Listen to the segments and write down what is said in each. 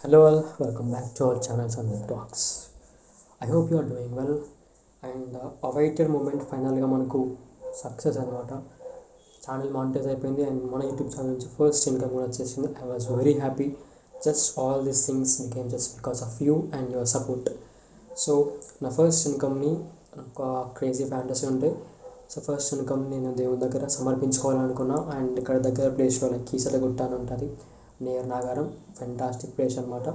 Hello all, welcome back to our channel Sunday Talks. I hope you are doing well and awaited moment ఫైనల్గా మనకు success అనమాట. Channel monetise అయిపోయింది and మన YouTube channel నుంచి first income కూడా వచ్చేసింది. I was very happy. Just all these things became just because of you and your support. So నా first ఇన్కమ్ని ఒక క్రేజీ ఫ్యాంటసీ ఉంటే సో ఫస్ట్ ఇన్కమ్ నేను దేవుని దగ్గర సమర్పించుకోవాలనుకున్నా అండ్ ఇక్కడ దగ్గర ప్లేస్లో లైక్ కీసరగుట్ట అని ఉంటుంది నియర్ నాగారం. ఫెంటాస్టిక్ ప్లేస్ అనమాట.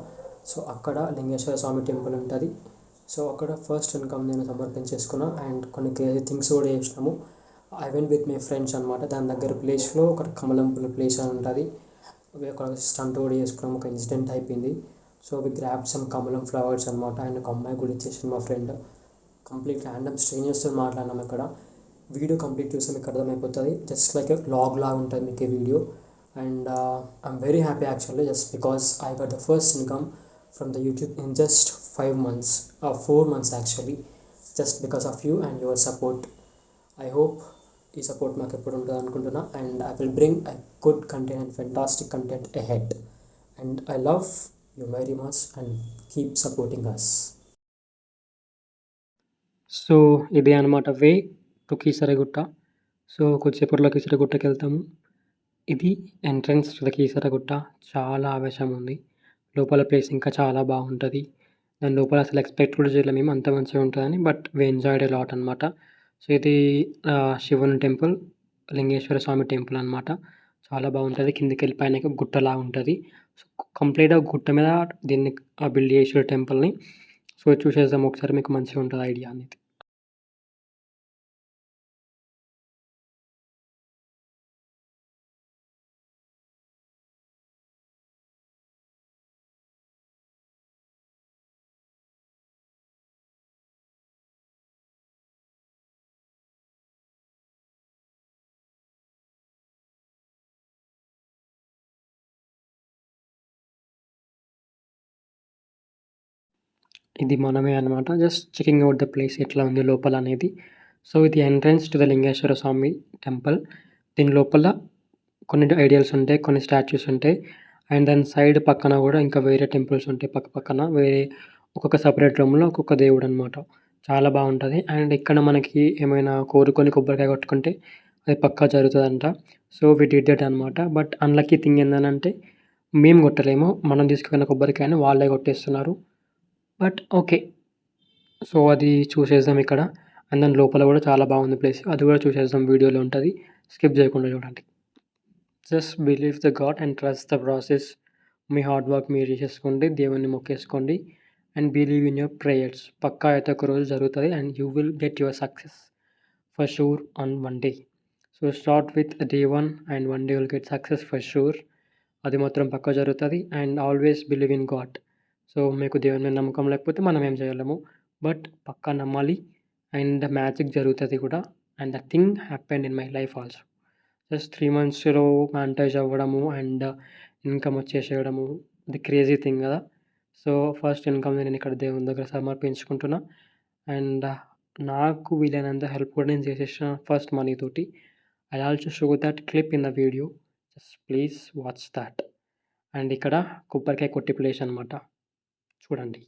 సో అక్కడ లింగేశ్వర స్వామి టెంపుల్ ఉంటుంది. సో అక్కడ ఫస్ట్ ఇన్కమ్ నేను సమర్పించేసుకున్నా అండ్ కొన్ని క్రేజీ థింగ్స్ కూడా చేసినాము. I went with my friends అనమాట. దాని దగ్గర ప్లేస్లో ఒక కమలంపుల ప్లేస్ అని ఉంటుంది. ఒక స్టంట్ కూడా చేసుకున్నాం. ఒక ఇన్సిడెంట్ అయిపోయింది. సో వి గ్రాప్ సమ్ కమలం ఫ్లవర్స్ అనమాట అండ్ ఒక అమ్మాయి కూడా ఇచ్చేసింది మా ఫ్రెండ్. కంప్లీట్ ర్యాండమ్ స్ట్రేంజర్స్తో మాట్లాడినాం ఇక్కడ. వీడియో కంప్లీట్ చూస్తే మీకు అర్థమైపోతుంది. జస్ట్ లైక్ ఎ వ్లాగ్ లాగా ఉంటుంది మీకు ఈ video. And I'm very happy actually just because I got the first income from the YouTube in just 5 months, 4 months actually, just because of you and your support. I hope ఈ support మాకు ఎప్పుడు ఉంటుంది అనుకుంటున్నా and I will bring a good content and fantastic content ahead. And I love you very much and keep supporting us. So ఇదే అనమాట way to Keesaragutta. So కొద్దిసేపట్లో కీసరగుట్టకి వెళ్తాము. ఇది ఎంట్రన్స్ టు ద కీసరగుట్ట. చాలా ఆవేశం ఉంది. లోపల ప్లేస్ ఇంకా చాలా బాగుంటుంది. దాని లోపల అసలు ఎక్స్పెక్ట్ కూడా చేయలేము మేము అంత మంచిగా ఉంటుందని. But we enjoyed a lot అనమాట. సో ఇది శివుని టెంపుల్, లింగేశ్వర స్వామి టెంపుల్ అనమాట. చాలా బాగుంటుంది. కిందికి వెళ్ళి పైన గుట్టలా ఉంటుంది. సో కంప్లీట్గా గుట్ట మీద దీన్ని బిల్డ్ చేసారు టెంపుల్ని. సో చూసేద్దాం ఒకసారి, మీకు మంచిగా ఉంటుంది ఐడియా అనేది. ఇది మనమే అనమాట. Just checking out the place ఎట్లా ఉంది లోపల అనేది. సో ఇది entrance to the Lingeshwara Swamy temple. దీని లోపల కొన్ని ఐడియల్స్ ఉంటాయి, కొన్ని స్టాచ్యూస్ ఉంటాయి. అండ్ దాని సైడ్ పక్కన కూడా ఇంకా వేరే టెంపుల్స్ ఉంటాయి. పక్క పక్కన వేరే ఒక్కొక్క సపరేట్ రూమ్లో ఒక్కొక్క దేవుడు అనమాట. చాలా బాగుంటుంది. అండ్ ఇక్కడ మనకి ఏమైనా కోరుకొని కొబ్బరికాయ కొట్టుకుంటే అది పక్కా జరుగుతుందంట. సో వి డిడ్ దట్ అనమాట. బట్ అన్లక్కీ థింగ్ ఏంటంటే మేము కొట్టలేము, మనం తీసుకున్న కొబ్బరికాయని వాళ్ళే కొట్టేస్తున్నారు. But okay. సో అది చూసేద్దాం ఇక్కడ. అండ్ దాని లోపల కూడా చాలా బాగుంది ప్లేస్. అది కూడా చూసేద్దాం, వీడియోలో ఉంటుంది. స్కిప్ చేయకుండా చూడండి. Just believe the God and trust the process. మీ హార్డ్ వర్క్ మీరు చేసేసుకోండి, దేవుణ్ణి మొక్కేసుకోండి and believe in your prayers. పక్కా అయితే ఒక రోజు జరుగుతుంది and you will get your success for sure on one day. So start with day 1 and one day will get success for sure. అది మాత్రం పక్కా జరుగుతుంది. And always believe in God. So మీకు దేవుని మీద నమ్మకం లేకపోతే మనం ఏం చేయలేము. బట్ పక్కా నమ్మాలి అండ్ మ్యాజిక్ జరుగుతుంది కూడా. And the thing happened in my life also. Just 3 monthsలో మానిటైజ్ అవ్వడము అండ్ ఇన్కమ్ వచ్చేసేయడము, ఇది క్రేజీ థింగ్ కదా. సో ఫస్ట్ ఇన్కమ్ నేను ఇక్కడ దేవుని దగ్గర సమర్పించుకుంటున్నా. అండ్ నాకు వీలైనంత హెల్ప్ కూడా నేను చేసేసిన ఫస్ట్ మనీ తోటి. I also show that clip in the video. Just please watch that. And ఇక్కడ కొబ్బరికాయ కొట్టి ప్లేస్ అనమాట, చూడండి.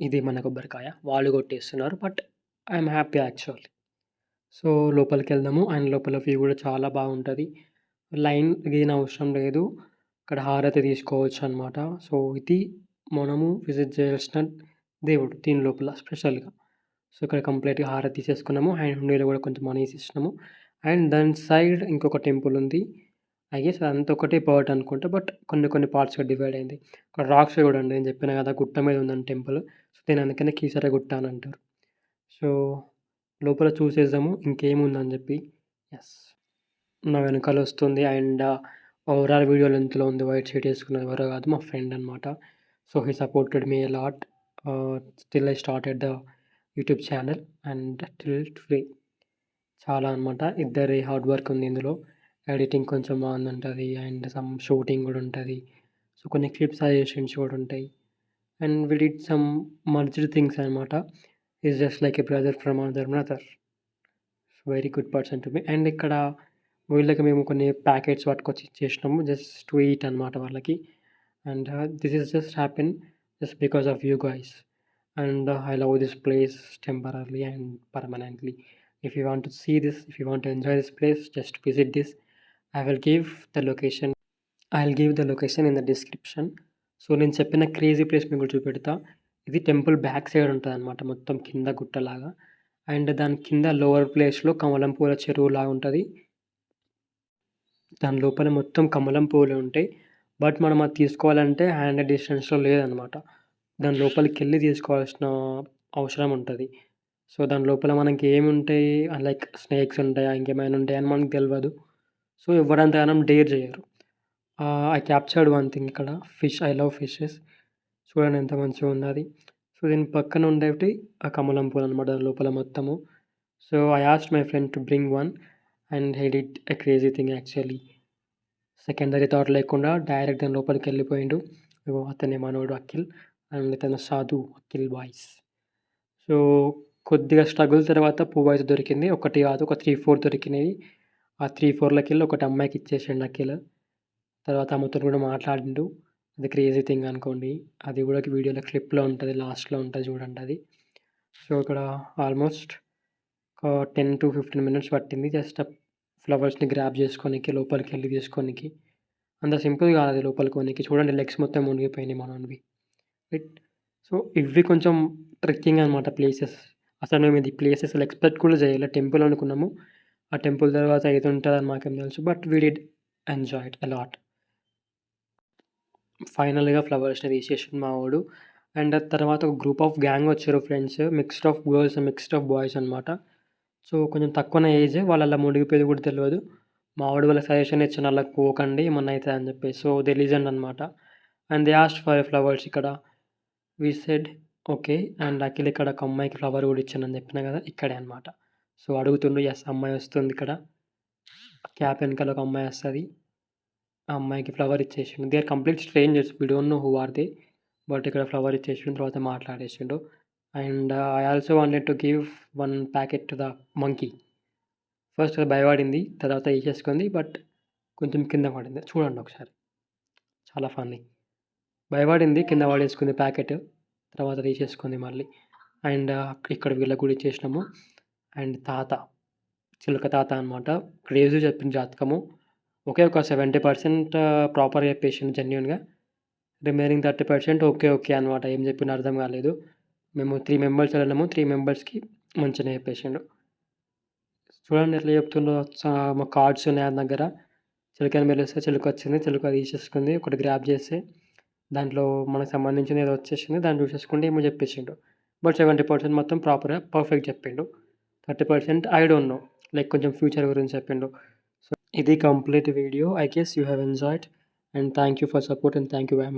ఇది మన కొబ్బరికాయ వాళ్ళు కొట్టేస్తున్నారు. But I'm happy actually. So లోపలికి వెళ్దాము. అండ్ లోపల వ్యూ కూడా చాలా బాగుంటుంది. లైన్ గీన అవసరం లేదు, ఇక్కడ హారతి తీసుకోవచ్చు అనమాట. సో ఇది మనము విజిట్ చేయాల్సిన దేవుడు దీని లోపల స్పెషల్గా. సో ఇక్కడ కంప్లీట్గా హారతి తీసేసుకున్నాము అండ్ హుండీలో కూడా కొంచెం మనీ తీసేసినాము. అండ్ దాని సైడ్ ఇంకొక టెంపుల్ ఉంది. ఐ గెస్ అదంతా ఒకటే పార్ట్ అనుకుంటా. బట్ కొన్ని కొన్ని పార్ట్స్గా డివైడ్ అయింది. ఇక్కడ రాక్స్ కూడా అండి, నేను చెప్పిన కదా గుట్ట మీద ఉందని టెంపుల్. సో దీని అందుకనే కీసర గుట్ట అని అంటారు. సో లోపల చూసేద్దాము ఇంకేముందని చెప్పి. ఎస్, నా వెనకాల వస్తుంది. అండ్ ఓవరాల్ వీడియో లెంత్లో ఉంది. వైట్ షర్ట్ వేసుకున్నది ఎవరో కాదు, మా ఫ్రెండ్ అనమాట. So he supported me a lot. Still I started the YouTube channel and till today. చాలా అనమాట, ఇద్దరి హార్డ్ వర్క్ ఉంది ఇందులో. ఎడిటింగ్ కొంచెం బాగుంటుంది అండ్ సమ్ షూటింగ్ కూడా ఉంటుంది. సో కొన్ని క్లిప్స్ సజెషన్స్ కూడా ఉంటాయి. And we did some merged things అనమాట. Is just like a brother from another mother. Very good person to me. And ఇక్కడ వీళ్ళకి మేము కొన్ని ప్యాకెట్స్ పట్టుకొచ్చి ఇచ్చేసినాము జస్ట్ టు ఈట్ అనమాట వాళ్ళకి. and this is just happen just because of you guys. And I love this place temporarily and permanently. If you want to see this, if you want to enjoy this place, just visit this. I will give the location. I'll give the location in the description. So నేను చెప్పిన crazy place మీకు చూపెడతా. ఇది temple back side ఉంటదనమాట. మొత్తం కింద గుట్టలాగా. And దాని కింద లోవర్ ప్లేస్‌లో కమలం పూల చెరువులాగా ఉంటది. దాని లోపల మొత్తం కమలం పూలే ఉంటాయి. బట్ మనం అది తీసుకోవాలంటే హ్యాండ్ డిస్టెన్స్‌లో లేదనమాట. దాని లోపలికెళ్ళి తీసుకోవాల్సిన అవసరం ఉంటది. సో దాని లోపల మనకి ఏముంటాయి లైక్ స్నేక్స్ ఉంటాయా? ఇంకేమైనా ఉంటాయా? అని మనకు తెలవదు. సో ఎవ్వరంతగానం డేర్ చేయరు. ఐ క్యాప్చర్డ్ వన్ థింగ్ ఇక్కడ ఫిష్. I love fishes. చూడండి ఎంత మంచిగా ఉన్నది. సో దీని పక్కన ఉండేటి ఆ కమలం పూలనమాట దాని లోపల మొత్తము. So I asked my friend to bring one and he did a crazy thing actually. Secondary thought లేకుండా డైరెక్ట్ దాని లోపలికెళ్ళిపోయిండు. ఇగో అతనే మనోడు అఖిల్ అండ్ ఇతను సాధు అఖిల్ బాయ్స్. సో కొద్దిగా స్ట్రగుల్ తర్వాత పువ్వయితే దొరికింది. ఒకటి కాదు ఒక 3, 4 దొరికినాయి. ఆ 3, 4లకెళ్ళి ఒకటి అమ్మాయికి ఇచ్చేసిండు అఖిల్. తర్వాత ఆమెతోని కూడా మాట్లాడిండు. అది క్రేజీ థింగ్ అనుకోండి. అది కూడా వీడియోలో క్లిప్‌లో ఉంటది. లాస్ట్‌లో ఉంటది చూడండి అది. సో ఇక్కడ ఆల్మోస్ట్ ఒక 10-15 మినిట్స్ పట్టింది. జస్ట్ ఫ్లవర్స్‌ని గ్రాబ్ చేసుకోనీకి, లోపలికెళ్ళి తీసుకోనీకి. అంత సింపుల్ కాదు అది లోపలికి పోనీకి. చూడండి లెగ్స్ మొత్తం మునిగిపోయినాయి మనోనివి. రైట్. సో ఇవి కొంచెం ట్రెక్కింగ్ అనమాట ప్లేసెస్. అసలు మేము ఇది ప్లేసెస్ అసలు ఎక్స్‌పెక్ట్ కూడా చేయలే. టెంపుల్ అనుకున్నాము. ఆ టెంపుల్ తర్వాత ఇది ఉంటదని మాకేం తెలుసు. But we did enjoy it a lot. ఫైనల్‌గా ఫ్లవర్స్‌ని తీసేసిండు మావోడు. అండ్ తర్వాత ఒక గ్రూప్ ఆఫ్ గ్యాంగ్ వచ్చారు friends. Mixed of girls, mixed of boys అనమాట. సో కొంచెం తక్కువనే ఏజ్. వాళ్ళు అలా మునిగిపోయేది కూడా తెలవదు. మావోడు వాళ్ళకి సజెషన్ ఇచ్చాను అళ్ళకి పోకండి ఏమన్నా అయితది అని చెప్పేసి. సో దే లిజన్డ్ అనమాట. And they asked for flowers ఇక్కడ. We said okay. And Akhil ఇక్కడ ఒక అమ్మాయికి ఫ్లవర్ కూడా ఇచ్చానని చెప్పినా కదా! ఇక్కడే అనమాట. సో అడుగుతుండు. యెస్ అమ్మాయి వస్తుంది ఇక్కడ. క్యాప్ వెనకాల ఒక అమ్మాయి వస్తది. ఆ అమ్మాయికి ఫ్లవర్ ఇచ్చేసిండు. They are complete strangers. We don't know who are they. But ఇక్కడ ఫ్లవర్ ఇచ్చేసిండు. తర్వాత మాట్లాడేసిండు. And I also wanted to give 1 packet to the monkey. First అది భయపడింది. తర్వాత ఇచ్చేసుకుంది. బట్ కొంచెం కింద పడింది. చూడండి ఒకసారి. చాలా ఫన్నీ. భయపడింది. కింద పడేసుకుంది ప్యాకెట్. తర్వాత తీసేసుకుంది మళ్ళీ. అండ్ ఇక్కడ వీళ్ళకి కూడా ఇచ్చేసినాము. అండ్ తాత. చిలక తాత అనమాట. క్రేజీ చెప్పిన జాతకము. ఒకే ఒక 70% ప్రాపర్‌గా చెప్పేసిండు జెన్యూన్‌గా. Remaining 30% okay. ఓకే అనమాట. ఏం చెప్పిండో అర్థం కాలేదు. మేము 3 మెంబర్స్ వెళ్ళినాము. 3 మెంబర్స్‌కి మంచిగానే చెప్పేసిండు. చూడండి ఎట్లా చెప్తుండో. మా కార్డ్స్ ఉన్నాయి ఆయన దగ్గర. చిలకని మెరిస్తే చిలుక వచ్చింది. చిలుక తీసేసుకుంది. ఒకటి గ్రాబ్ చేస్తే దాంట్లో మనకు సంబంధించింది ఏదో వచ్చేసింది. దాన్ని చూసేసుకుంటే ఏమో చెప్పేసిండు. బట్ 70% మొత్తం ప్రాపర్‌గా పర్ఫెక్ట్ చెప్పిండు. 30% ఐ డోంట్ నో. లైక్ కొంచెం ఫ్యూచర్ గురించి చెప్పిండు. సో ఇది complete video. I guess you have enjoyed and thank you for support and thank you very much.